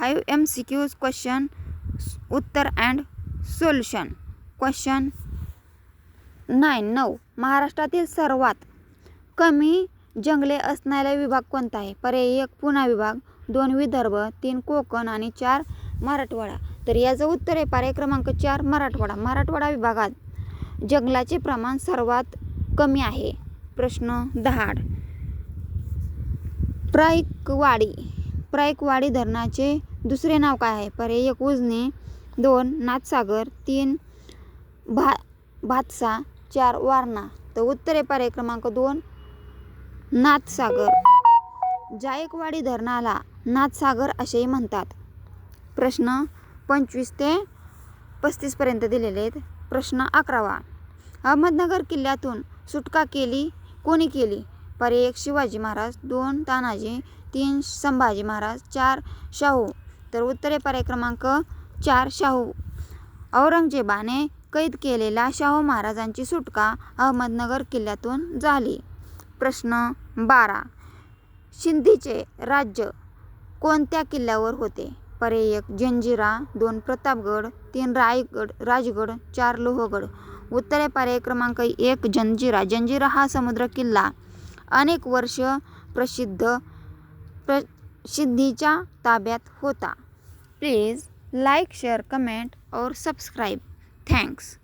5 MCQs question उत्तर and solution. Question 9. महाराष्ट्रातील सर्वात कमी जंगले असणारा विभाग कोणता आहे? पर्याय 1 पुणे विभाग, 2 विदर्भ, 3 कोकण आणि 4 मराठवाडा. तर याचं उत्तर आहे पर्याय क्रमांक 4 मराठवाडा. मराठवाडा विभागात जंगलाचे प्रमाण सर्वात कमी आहे. प्रश्न 10. प्रयागवाडी धरणाचे दुसरे नाव काय आहे? पर्याय 1 उजनी, 2 नाथसागर, 3 भातसा, 4 वारणा. तर उत्तर आहे पर्याय क्रमांक 2 नाथसागर. जायकवाडी धरणाला नाथसागर असेही म्हणतात. प्रश्न 25 ते 35 पर्यंत दिलेले आहेत. प्रश्न 11. अहमदनगर किल्ल्यातून सुटका कोणी केली? पर्याय 1 शिवाजी महाराज, 2 तानाजी, 3 संभाजी महाराज, 4 शाहू. तर उत्तर आहे पर्याय क्रमांक 4 शाहू. औरंगजेबाने कैद केलेल्या शाहू महाराजांची सुटका अहमदनगर किल्ल्यातून झाली. प्रश्न 12. सिंधीचे राज्य कोणत्या किल्ल्यावर होते? पर्याय 1 जंजिरा, 2 प्रतापगड, 3 राजगड, 4 लोहगड. उत्तर आहे पर्याय क्रमांक 1 जंजिरा. जंजिरा हा समुद्र किल्ला अनेक वर्ष सिंधीच्या ताब्यात होता. प्लीज लाईक, शेअर, कमेंट और सब्सक्राइब. थँक्स.